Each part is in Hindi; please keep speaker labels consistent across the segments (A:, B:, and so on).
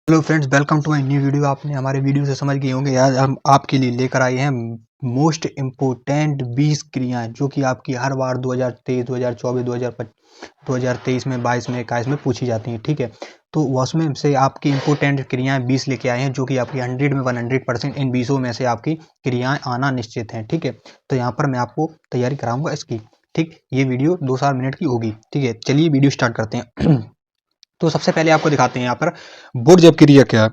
A: Hello friends, welcome to my new video. आपने हमारे वीडियो से समझ गए होंगे, आज हम आपके लिए लेकर आए हैं मोस्ट इम्पोर्टेंट 20 क्रियाएं जो कि आपकी हर बार 2023, 2024, 2023 में, 22 में, 21 में पूछी जाती हैं। ठीक है, तो उसमें से आपकी इम्पोर्टेंट क्रियाएं 20 लेके आए हैं जो कि आपकी 100 में 100% इन 20 में से आपकी क्रियाएं आना निश्चित हैं। ठीक है, तो यहाँ पर मैं आपको तैयारी कराऊंगा इसकी। ठीक, ये वीडियो 2-4 मिनट की होगी। ठीक है, चलिए वीडियो स्टार्ट करते हैं। तो सबसे पहले आपको दिखाते हैं यहाँ पर बुर्ज अपक्रिया क्या है।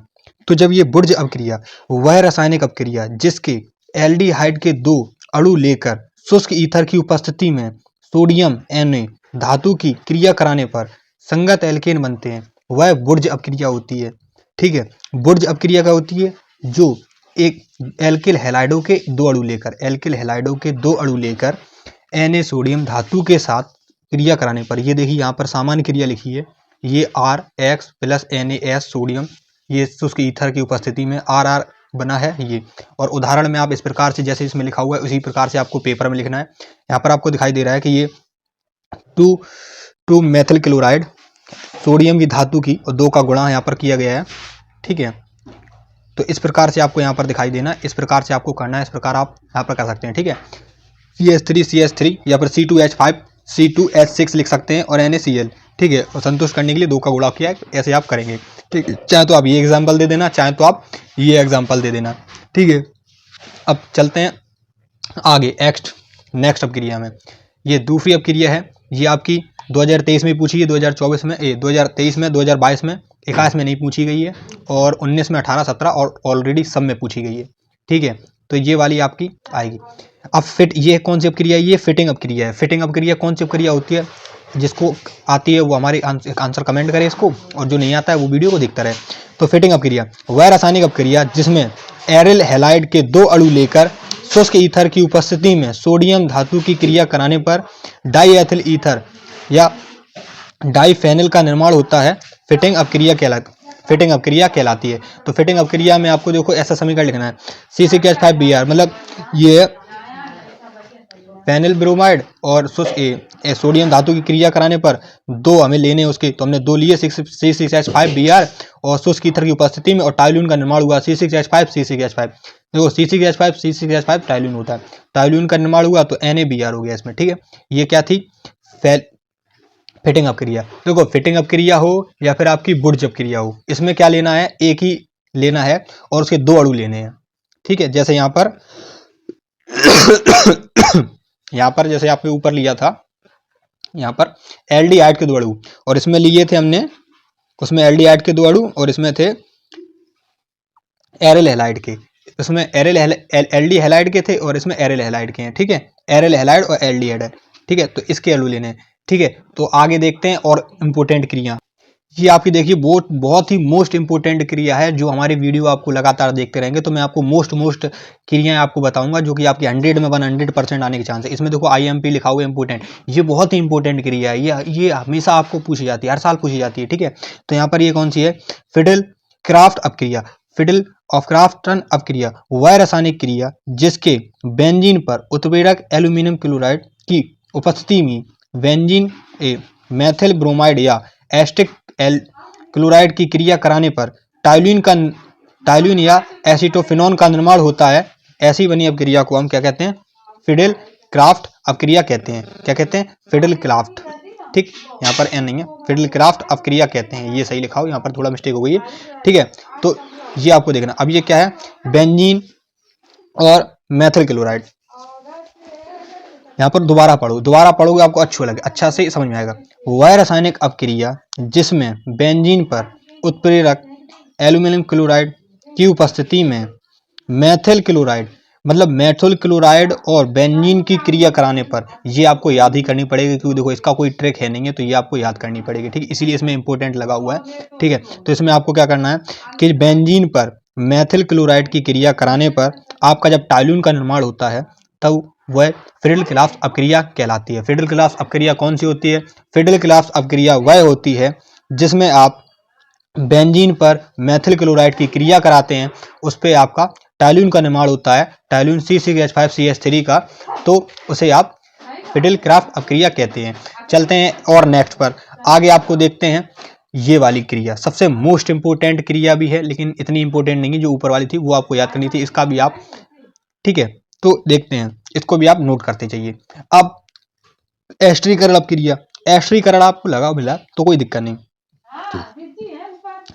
A: तो जब ये बुर्ज अपक्रिया वह रासायनिक अपक्रिया जिसके एल्डिहाइड के दो अणु लेकर शुष्क ईथर की उपस्थिति में सोडियम Na धातु की क्रिया कराने पर संगत एल्केन बनते हैं, वह बुर्ज अपक्रिया होती है। ठीक है, बुर्ज अपक्रिया क्या होती है? जो एक एल्किल हैलाइडों के दो अणु लेकर Na सोडियम धातु के साथ क्रिया कराने पर, ये देखिए यहाँ पर सामान्य क्रिया लिखी है, ये RX प्लस NaS सोडियम, ये शुष्क ईथर की उपस्थिति में RR बना है ये। और उदाहरण में आप इस प्रकार से, जैसे इसमें लिखा हुआ है उसी प्रकार से आपको पेपर में लिखना है। यहाँ पर आपको दिखाई दे रहा है कि ये 2 मेथिल क्लोराइड सोडियम की धातु की और 2 का गुणा यहाँ पर किया गया है। ठीक है, तो इस प्रकार से आपको यहाँ पर दिखाई देना, इस प्रकार से आपको करना है, इस प्रकार आप यहाँ पर कर सकते हैं। ठीक है, CH3 या फिर C2H5 C2H6 लिख सकते हैं और NaCl। ठीक है, और संतुष्ट करने के लिए 2 का गुणा किया है, ऐसे आप करेंगे। ठीक है, चाहे तो आप ये एग्जाम्पल दे देना, चाहे तो आप ये एग्जाम्पल दे देना। ठीक है, अब चलते हैं आगे नेक्स्ट अपक्रिया में। ये दूसरी अपक्रिया है, ये आपकी 2023 में पूछी है, 2023 में, 2022 में, 21 में नहीं पूछी गई है, और 19 में, 18, 17 और ऑलरेडी सब में पूछी गई है। ठीक है, तो ये वाली आपकी आएगी। अब ये कौन सी अपक्रिया है? ये फिटिंग अपक्रिया है। फिटिंग अपक्रिया कौन सी अपक्रिया होती है? जिसको आती है वो हमारे आंसर कमेंट करे इसको, और जो नहीं आता है वो वीडियो को देखता रहे। तो फिटिंग अपक्रिया वह रासायनिक अपक्रिया जिसमें एरिल हैलाइड के 2 अणु लेकर शुष्क ईथर की उपस्थिति में सोडियम धातु की क्रिया कराने पर डाईएथिल ईथर या डाईफेनिल का निर्माण होता है। फिटिंग अपक्रिया कहलाती है। तो फिटिंग अपक्रिया में आपको देखो ऐसा समीकरण लिखना है, C6H5Br, मतलब ये फेनिल ब्रोमाइड और सोडियम धातु की क्रिया कराने पर 2 हमें लेने उसके, तो हमने 2 लिए, C6H5Br, और शुष्क ईथर की उपस्थिति में और टाइल्यून का निर्माण हुआ C6H5। देखो C6H5 टाइल्यून होता है, टाइल्यून का निर्माण हुआ तो NaBr हो गया इसमें। ठीक है, ये क्या थी? फिटिंग अपक्रिया। देखो फिटिंग अपक्रिया हो या फिर आपकी बुर्ज अपक्रिया हो, इसमें क्या लेना है? एक ही लेना है और उसके 2 अणु लेने हैं। ठीक है, जैसे यहाँ पर जैसे आपने ऊपर लिया था, यहाँ पर एल्डिहाइड के 2 अणु, और इसमें लिए थे हमने, उसमें एल्डिहाइड के 2 अणु और इसमें थे एरिल हैलाइड के। इसमें एल्डी हैलाइड के थे और इसमें एरिल हैलाइड के हैं। ठीक है, एरिल हैलाइड और एल्डिहाइड। ठीक है, तो इसके अणु लेने हैं। ठीक है, तो आगे देखते हैं और इम्पोर्टेंट क्रिया। ये आपकी देखिए बहुत ही मोस्ट इंपोर्टेंट क्रिया है, जो हमारी वीडियो आपको लगातार देखते रहेंगे तो मैं आपको मोस्ट क्रियाएं आपको बताऊंगा जो कि आपकी 100 में 100% आने के चांस है। इसमें देखो IMP लिखा हुआ है इंपोर्टेंट, ये बहुत ही इंपोर्टेंट क्रिया है, ये हमेशा आपको पूछी जाती है, हर साल पूछी जाती है। ठीक है, तो यहाँ पर ये कौन सी है? फिडल क्राफ्ट अपक्रिया वह रासायनिक क्रिया जिसके बेंजीन पर उत्प्रेरक एल्यूमिनियम क्लोराइड की उपस्थिति में बेंजीन मेथिल ब्रोमाइड या एस्टिक क्लोराइड की क्रिया कराने पर टाइल्यून या एसीटोफिनॉन का निर्माण होता है। ऐसी बनी अपक्रिया को हम क्या कहते हैं? फिडेल क्राफ्ट अपक्रिया कहते हैं। क्या कहते हैं? Fidel craft. ठीक, यहाँ पर एन नहीं है, फिडेल क्राफ्ट अपक्रिया कहते हैं, ये सही लिखा हो, यहाँ पर थोड़ा मिस्टेक हो गई है। ठीक है, तो ये आपको देखना। अब ये क्या है? बेंजीन और मेथिल क्लोराइड। यहाँ पर दोबारा पढ़ोगे आपको अच्छा से समझ में आएगा। वह रासायनिक अपक्रिया जिसमें बेंजीन पर उत्प्रेरक एल्यूमिनियम क्लोराइड की उपस्थिति में मेथिल क्लोराइड और बेंजीन की क्रिया कराने पर, ये आपको याद ही करनी पड़ेगी क्योंकि देखो इसका कोई ट्रिक है नहीं है, तो ये आपको याद करनी पड़ेगी। ठीक, इसीलिए इसमें इंपोर्टेंट लगा हुआ है। ठीक है, तो इसमें आपको क्या करना है कि बेंजीन पर मेथिल क्लोराइड की क्रिया कराने पर आपका जब टाइल्यून का निर्माण होता है तब वह फिडेल क्राफ्ट अपक्रिया कहलाती है। फिडेल क्राफ्ट अपक्रिया कौन सी होती है? फिडेल क्राफ्ट अपक्रिया वह होती है जिसमें आप बेंजीन पर मेथिल क्लोराइड की क्रिया कराते हैं, उस पर आपका टाइल्यून का निर्माण होता है, टाइल्यून C6H5CH3 का, तो उसे आप फिडेल क्राफ्ट अपक्रिया कहते हैं। चलते हैं और नेक्स्ट पर आगे आपको देखते हैं ये वाली क्रिया सबसे मोस्ट इंपोर्टेंट क्रिया भी है, लेकिन इतनी इंपोर्टेंट नहीं है। जो ऊपर वाली थी वो आपको याद करनी थी, इसका भी आप, ठीक है, तो देखते हैं, इसको भी आप नोट करते जाइए। अब एस्टरीकरण अपक्रिया, एस्टरीकरण आपको लगा मिला तो कोई दिक्कत नहीं।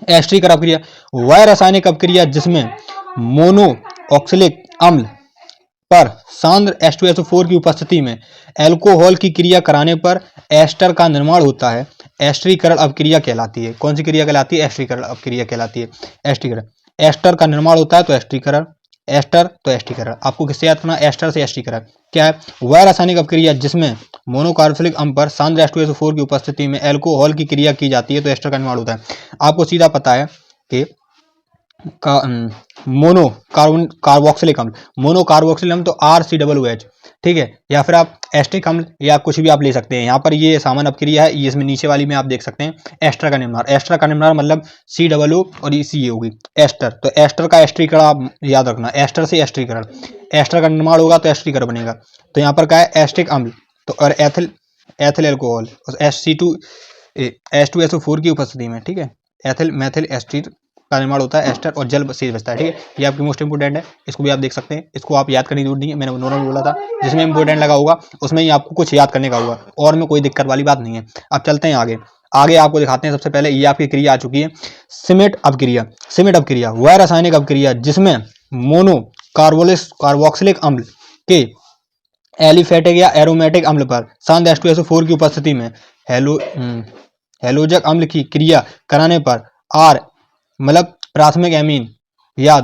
A: एस्टरीकरण अपक्रिया वह रासायनिक अपक्रिया जिसमें मोनो ऑक्सलिक अम्ल पर सांद्र H2SO4 की उपस्थिति में अल्कोहल की क्रिया कराने पर एस्टर का निर्माण होता है। एस्टरीकरण अपक्रिया कहलाती है। कौन सी क्रिया कहलाती है? एस्टरीकरण अपक्रिया कहलाती है। एस्टरीकरण, एस्टर का निर्माण होता है तो एस्टरीकरण, एस्टर तो एस्टरीकरण। आपको किससे याद करना? एस्टर से एस्टरीकरण। क्या है? वह रासायनिक अपक्रिया जिसमें मोनोकार्बोक्सिलिक अम्ल पर सांद्र H2SO4 की उपस्थिति में अल्कोहल की क्रिया की जाती है तो एस्टर का निर्माण होता है। आपको सीधा पता है कि मोनो कार्बोक्सिलिक अम्ल, मोनो कार्बोक्सिलिक अम्ल तो RCOOH, ठीक है, या फिर आप एस्टिक अम्ल या कुछ भी आप ले सकते हैं। यहाँ पर ये सामान्य अपक्रिया है, ये इसमें नीचे वाली में आप देख सकते हैं एस्टर का निर्माण। एस्टर का निर्माण मतलब COO और EC होगी एस्टर, तो एस्टर का एस्टरीकरण आप याद रखना, एस्टर से एस्टरीकरण, एस्टर का निर्माण होगा तो एस्टरीकरण बनेगा। तो यहाँ पर क्या है? एस्टिक अम्ल तो और एथिल एल्कोहल H2SO4 की उपस्थिति में, ठीक है, एथिल मेथिल एस्टर का निर्माण होता है, एस्टर और जल शेष बचता है, ठीक है। ये आपकी मोस्ट इंपोर्टेंट है, इसको भी आप देख सकते हैं, इसको आप याद करने की जरूरत नहीं है। मैंने नॉर्मल बोला था, जिसमें इंपोर्टेंट लगा होगा उसमें ही आपको कुछ याद करने का होगा, और में कोई दिक्कत वाली बात नहीं है। अब चलते हैं आगे, आगे आपको दिखाते हैं। सबसे पहले ये आपकी क्रिया आ चुकी है, सिमेट अपक्रिया। सिमेट अपक्रिया वह रासायनिक अपक्रिया जिसमें मोनो कार्बोक्सिलिक अम्ल के एलिफेटिक या एरोमेटिक अम्ल पर सांद्र H2SO4 की उपस्थिति में हेलोजक अम्ल की क्रिया कराने पर आर मतलब प्राथमिक एमीन या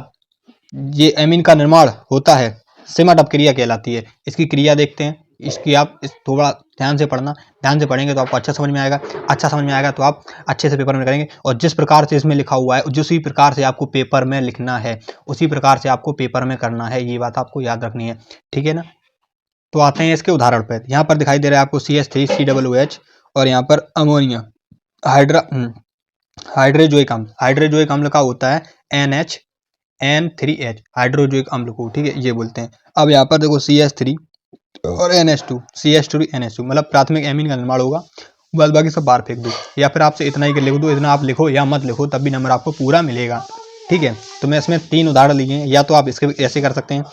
A: ये एमीन का निर्माण होता है, सिमट अपक्रिया कहलाती है। इसकी क्रिया देखते हैं, इसकी आप थोड़ा ध्यान से पढ़ना, ध्यान से पढ़ेंगे तो आपको अच्छा समझ में आएगा, अच्छा समझ में आएगा तो आप अच्छे से पेपर में करेंगे। और जिस प्रकार से इसमें लिखा हुआ है उसी प्रकार से आपको पेपर में लिखना है, उसी प्रकार से आपको पेपर में करना है, ये बात आपको याद रखनी है, ठीक है ना। तो आते हैं इसके उदाहरण पर। यहाँ पर दिखाई दे रहा है आपको CH3COOH और यहाँ पर अमोनिया हाइड्रोजोइक अम्ल, हाइड्रोजोइक अम्ल का होता है NHN3H, हाइड्रोजोइक अम्ल को, ठीक है, ये बोलते हैं। अब यहाँ पर देखो CH3 और NH2, CH2 NH2 मतलब प्राथमिक एमीन का निर्माण होगा, बस बाकी सब बाहर फेंक दो, या फिर आपसे इतना ही लिख दो, इतना आप लिखो या मत लिखो तब भी नंबर आपको पूरा मिलेगा, ठीक है। तो मैं इसमें 3 उदाहरण लिए हैं, या तो आप इसके ऐसे कर सकते हैं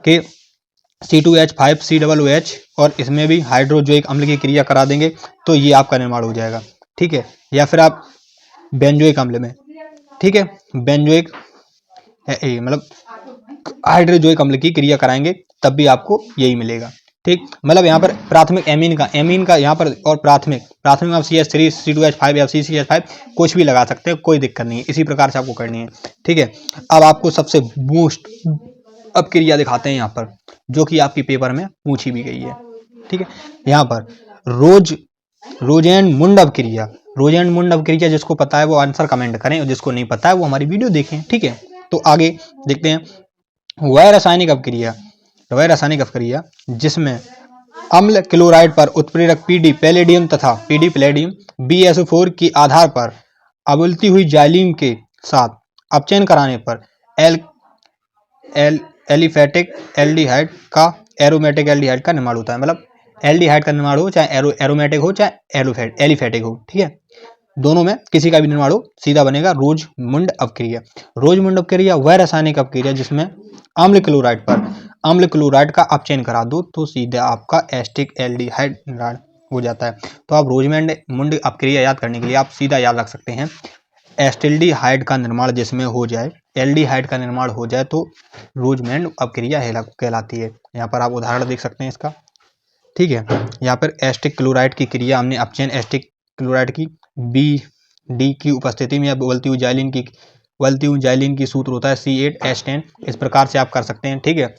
A: कि C2H5COOH और इसमें भी हाइड्रोजोइक अम्ल की क्रिया करा देंगे तो ये आपका निर्माण हो जाएगा, ठीक है। या फिर आप बेंजोइक अम्ल में, ठीक है, बेंजोइक मतलब हाइड्रोजोइक अम्ल की क्रिया कराएंगे तब भी आपको यही मिलेगा, ठीक। मतलब यहाँ पर प्राथमिक एमीन का यहाँ पर, और प्राथमिक आप CH3 C2H5 या CCH5 कुछ भी लगा सकते हैं, कोई दिक्कत नहीं है, इसी प्रकार से आपको करनी है, ठीक है। अब आपको सबसे मोस्ट अपक्रिया दिखाते हैं यहाँ पर, जो कि आपकी पेपर में पूछी भी गई है, ठीक है। यहाँ पर रोजेंड-मुंड अपक्रिया, रोजेंड-मुंड अपक्रिया जिसको पता है वो आंसर कमेंट करें, और जिसको नहीं पता है वो हमारी वीडियो देखें, ठीक है। तो आगे देखते हैं, वह रासायनिक अपक्रिया जिसमें अम्ल क्लोराइड पर उत्प्रेरक PD पैलेडियम तथा PD पैलेडियम BSO4 के आधार पर अबुलती हुई जाइलीन के साथ अपचयन कराने पर एलिफेटिक एल्डिहाइड का एरोमेटिक एल्डिहाइड का निर्माण होता है। मतलब एल्डिहाइड का निर्माण हो, चाहे एरोमेटिक हो चाहे एलिफेटिक हो, ठीक है, दोनों में किसी का भी निर्माण हो, सीधा बनेगा रोजमुंड अपक्रिया। रोजमुंड अपक्रिया वह रासायनिक अपक्रिया जिसमें अम्ल क्लोराइड का अपचयन करा दो तो सीधा आपका एस्टिक एल्डिहाइड निर्माण हो जाता है। तो आप रोजमुंड अपक्रिया याद करने के लिए आप सीधा याद रख सकते हैं, एस्टिल्डिहाइड का निर्माण जिसमें हो जाए, एल्डिहाइड का निर्माण हो जाए तो रोजमुंड अपक्रिया कहलाती है। यहाँ पर आप उदाहरण देख सकते हैं इसका, ठीक है। यहाँ पर एस्टिक क्लोराइड की क्रिया हमने अपचयन एस्टिक क्लोराइड की BD की उपस्थिति में उबलती हुई जाइलीन की सूत्र होता है C8H10, इस प्रकार से आप कर सकते हैं, ठीक है।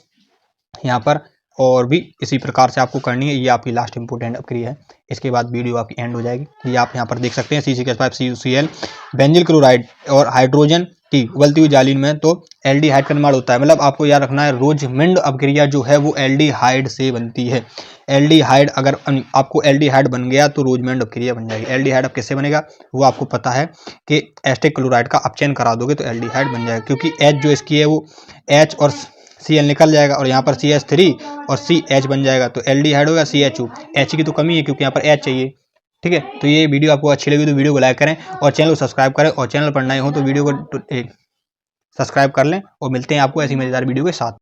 A: यहाँ पर और भी इसी प्रकार से आपको करनी है, ये आपकी लास्ट इंपोर्टेंट अपक्रिया है, इसके बाद वीडियो आपकी एंड हो जाएगी। ये आप यहाँ पर देख सकते हैं CH5CuCl बेंजिल क्लोराइड और हाइड्रोजन की उबलती हुई जाइलीन में तो एल्डिहाइड का निर्माण होता है। मतलब आपको याद रखना है रोजमुंड अपक्रिया जो है वो एल्डिहाइड से बनती है। एल्डिहाइड अगर आपको एल्डिहाइड बन गया तो रोजमुंड अपक्रिया बन जाएगी। एल्डिहाइड अब किससे बनेगा वो आपको पता है कि एस्टिक क्लोराइड का अपचयन करा दोगे तो एल्डिहाइड बन जाएगा, क्योंकि H जो इसकी है वो H और Cl निकल जाएगा और यहाँ पर CH3 और CH बन जाएगा तो एल्डिहाइड होगा CHO। H की तो कमी है क्योंकि यहाँ पर H चाहिए, ठीक है, तो ये वीडियो आपको अच्छी लगी तो वीडियो को लाइक करें और चैनल को सब्सक्राइब करें, और चैनल पर नए हो तो वीडियो को सब्सक्राइब कर लें, और मिलते हैं आपको ऐसी मजेदार वीडियो के साथ।